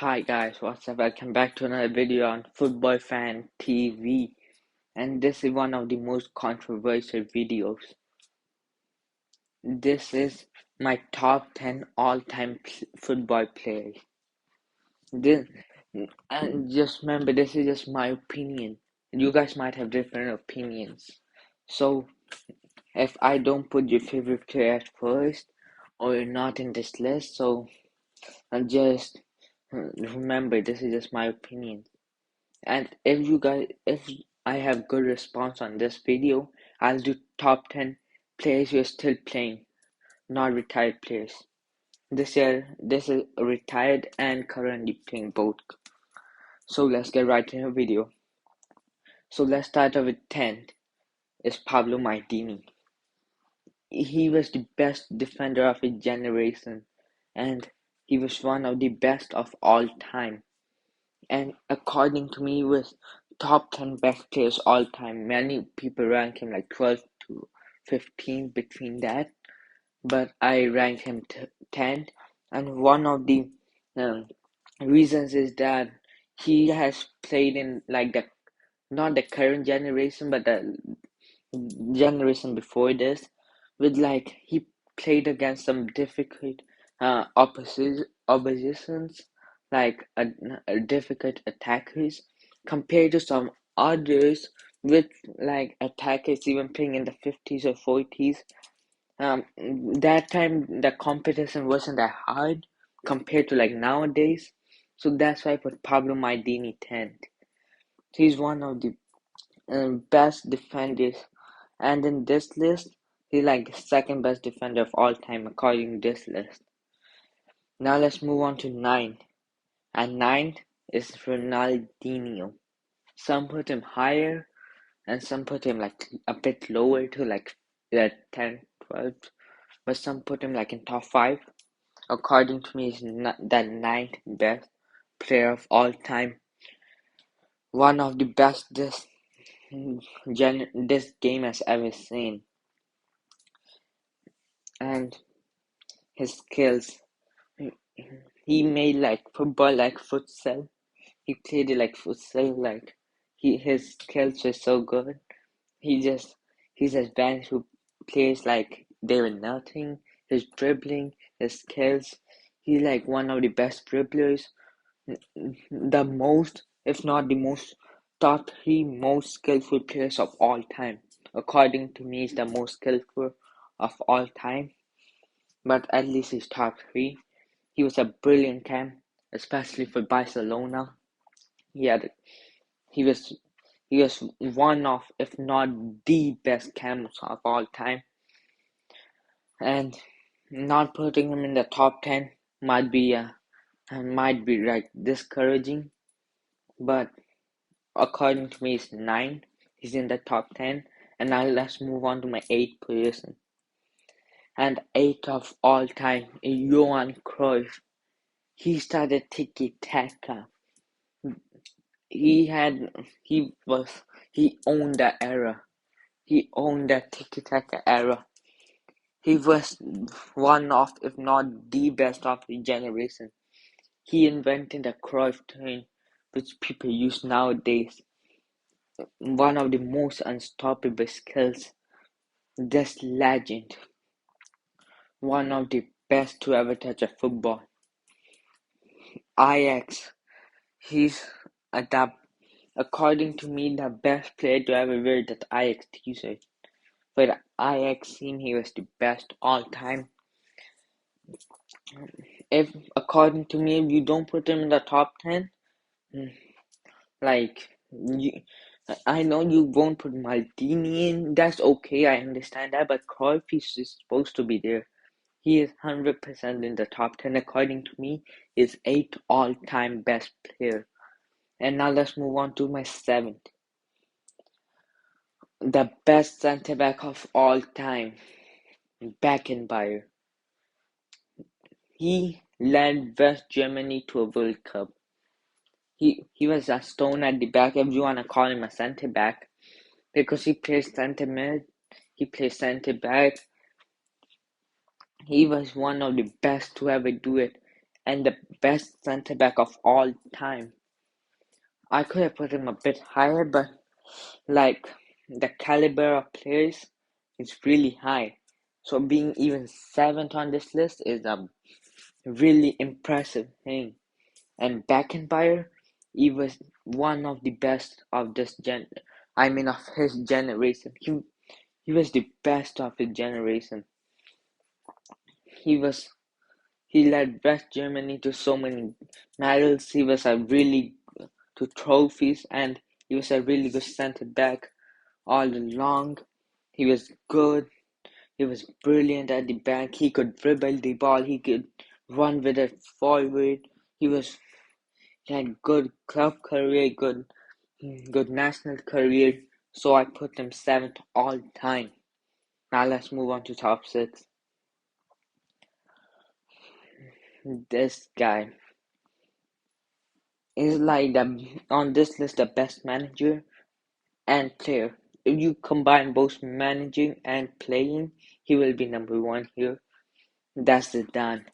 Hi guys, what's up? Welcome back to another video on Football Fan TV, and this is one of the most controversial videos. This is my top 10 all-time football players. This, and just remember, this is just my opinion. You guys might have different opinions. So, if I don't put your favorite player at first, or you're not in this list, so just remember, this is just my opinion. And if I have good response on this video, I'll do top 10 players who are still playing, not retired players. This is retired and currently playing both. So let's get right into the video. So let's start off with 10 is Pablo Maldini. He was the best defender of his generation, and he was one of the best of all time. And according to me, he was top 10 best players all time. Many people rank him like 12 to 15 between that, but I rank him 10. And one of the um, reasons is that he has played in like not the current generation, but the generation before this, with like he played against some difficult oppositions, like difficult attackers, compared to some others with like attackers even playing in the 50s or 40s. That time the competition wasn't that hard compared to like nowadays, so that's why I put Pablo Maldini 10th. He's one of the best defenders, and in this list, he's like second best defender of all time according to this list. Now let's move on to 9. And 9 is Ronaldinho. Some put him higher, and some put him like a bit lower to like the 10, 12, but some put him like in top 5. According to me, he's the 9th best player of all time. One of the best this game has ever seen. And his skills, he made like football like futsal. He played it like futsal, like his skills were so good. He's a man who plays like they were nothing. His dribbling, his skills, he's like one of the best dribblers. The most, if not the most, top 3 most skillful players of all time. According to me, he's the most skillful of all time, but at least he's top 3. He was a brilliant cam, especially for Barcelona. He had he was he was one of, if not the best cams of all time. And not putting him in the top 10 might be like discouraging, but according to me, it's 9. He's in the top 10. And now let's move on to my 8th person. And 8th of all time is Johan Cruyff. He started tiki taka. He owned that era. He owned that tiki taka era. He was one of, if not the best of the generation. He invented the Cruyff turn, which people use nowadays. One of the most unstoppable skills. This legend. One of the best to ever touch a football. Ajax. He's according to me, the best player to ever wear that Ajax t-shirt. For the Ajax team, he was the best all time. If according to me, if you don't put him in the top 10, like I know you won't put Maldini in. That's okay, I understand that. But Cruyff is supposed to be there. He is 100% in the top 10. According to me, is 8th all-time best player. And now let's move on to my 7th. The best centre back of all time, Beckenbauer. He led West Germany to a World Cup. He was a stone at the back, if you want to call him a centre back, because he plays centre mid, he plays centre back. He was one of the best to ever do it. and the best center back of all time. I could have put him a bit higher, but like the caliber of players is really high. So being even seventh on this list is a really impressive thing. And Beckenbauer, he was one of the best of of his generation. He was the best of his generation. He was he led West Germany to so many medals. He was a really to trophies, and he was a really good centre back all along. He was good. He was brilliant at the back. He could dribble the ball. He could run with it forward. He had good club career, good national career. So I put him seventh all time. Now let's move on to top six. This guy is like on this list the best manager and player. If you combine both managing and playing, he will be number one here. That's Zidane.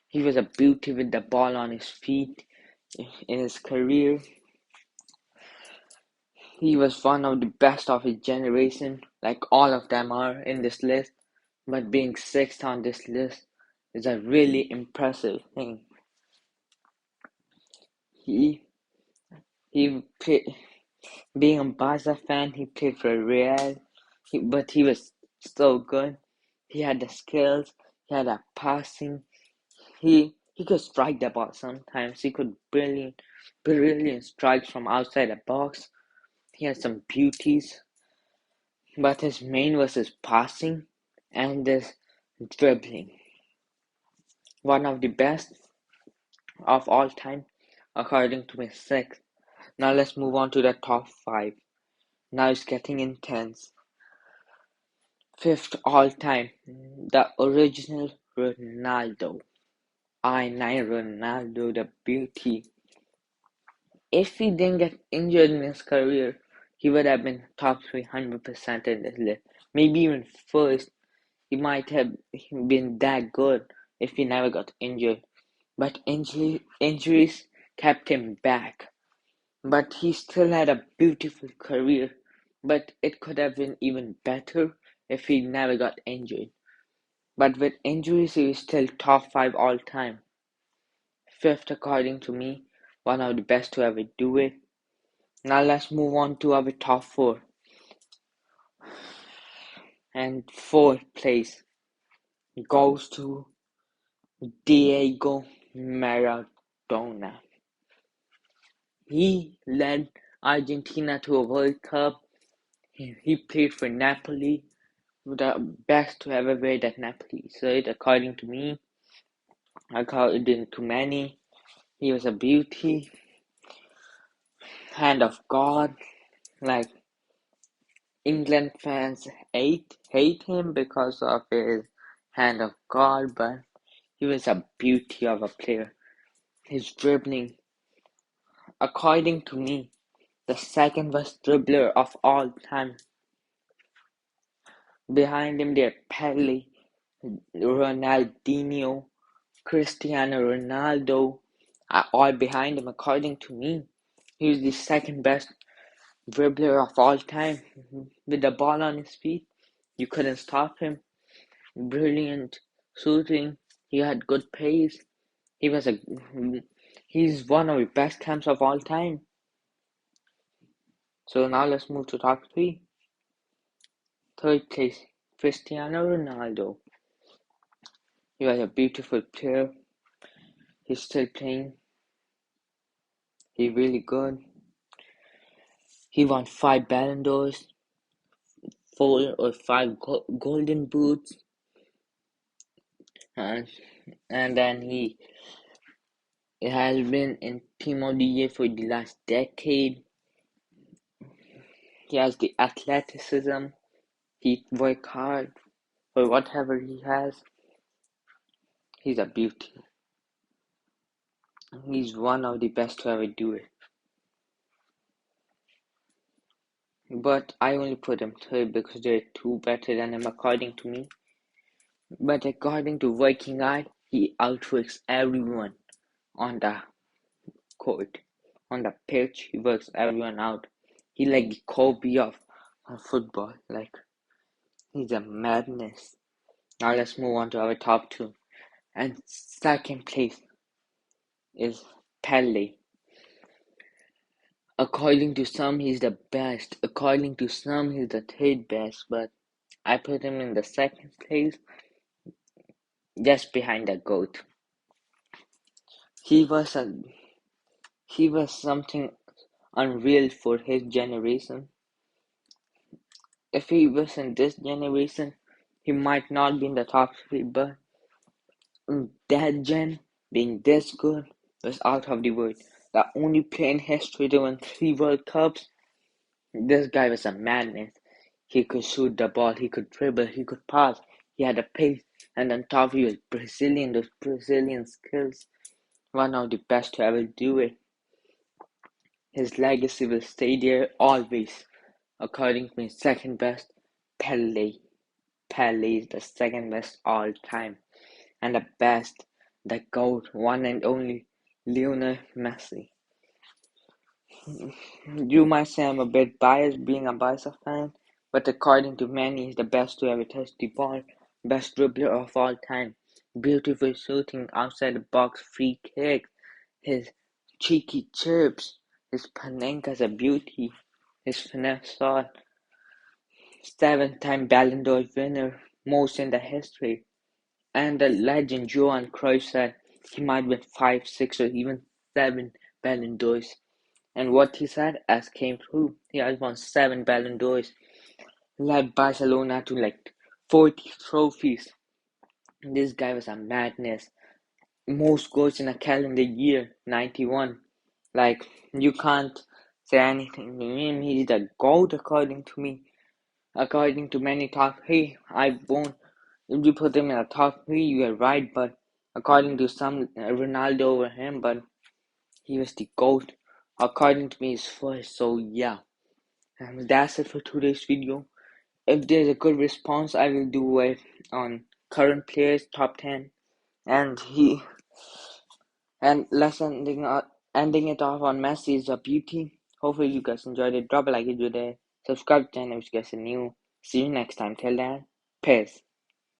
He was a beauty with the ball on his feet in his career. He was one of the best of his generation, like all of them are in this list. But being sixth on this list is a really impressive thing. He he played, being a Barca fan, he played for Real, but he was so good. He had the skills, he had a passing. He could strike the ball sometimes. He could brilliant strikes from outside the box. He had some beauties, but his main was his passing and his dribbling. One of the best of all time, according to me, six. Now let's move on to the top five. Now it's getting intense. Fifth all time, the original Ronaldo. I9 Ronaldo, the beauty. If he didn't get injured in his career, he would have been top 300% in this list. Maybe even first. He might have been that good if he never got injured. But injuries kept him back. But he still had a beautiful career. But it could have been even better if he never got injured. But with injuries, he is still top 5 all time. Fifth, according to me, one of the best to ever do it. Now let's move on to our top 4. And fourth place goes to Diego Maradona. He led Argentina to a World Cup. He played for Napoli, the best to ever wear that Napoli shirt, according to me. According to many, he was a beauty, hand of God. Like England fans hate him because of his hand of God, but he was a beauty of a player. His dribbling, according to me, the second best dribbler of all time. Behind him, there Pele, Ronaldinho, Cristiano Ronaldo are all behind him. According to me, he was the second best dribbler of all time. With the ball on his feet, you couldn't stop him. Brilliant shooting. He had good pace. He was a he's one of the best camps of all time. So now let's move to top 3. Third place, Cristiano Ronaldo. He was a beautiful player. He's still playing. He's really good. He won 5 Ballon d'Ors, 4 or 5 Golden Boots, and then he has been in Team of the Year for the last decade. He has the athleticism. He works hard for whatever he has. He's a beauty. He's one of the best to ever do it. But I only put him third because there are 2 better than him according to me. But according to Working Eye, He outworks everyone on the court. On the pitch, he works everyone out. He like the Kobe of football. Like, he's a madness. Now let's move on to our top two. And second place is Pele. According to some, he's the best. According to some, he's the third best. But I put him in the second place, just behind the GOAT. He was something unreal for his generation. If he was in this generation, he might not be in the top three, but in that gen, being this good was out of the world. The only player in history to win 3 World Cups. This guy was a madness. He could shoot the ball, he could dribble, he could pass, he had a pace, and on top he was Brazilian, those Brazilian skills. One of the best to ever do it. His legacy will stay there always. According to me, second best, Pele. Pele is the second best all time. And the best, the GOAT, one and only, Lionel Messi. You might say I'm a bit biased being a Barca fan, but according to many, he's the best to ever touch the ball, best dribbler of all time. Beautiful shooting outside the box, free kicks, his cheeky chirps, his panenka's a beauty, his finesse shot, 7-time Ballon d'Or winner, most in the history. And the legend Johan Cruyff said he might win 5, 6, or even 7 Ballon d'Ors. And what he said as came true. He has won 7 Ballon d'Ors, led Barcelona to like 40 trophies. This guy was a madness. Most goals in a calendar year, 91. Like, you can't say anything to him. He's the GOAT according to me. According to many top 3, I won't. If you put him in the top 3, you are right. But according to some, Ronaldo over him. But he was the GOAT. According to me, he's first. So yeah. And that's it for today's video. If there's a good response, I will do it on current players top 10. And let's ending it off on Messi is a beauty. Hopefully you guys enjoyed it. Drop a like if you're there. Subscribe to the channel if you guys are new. See you next time. Till then, peace.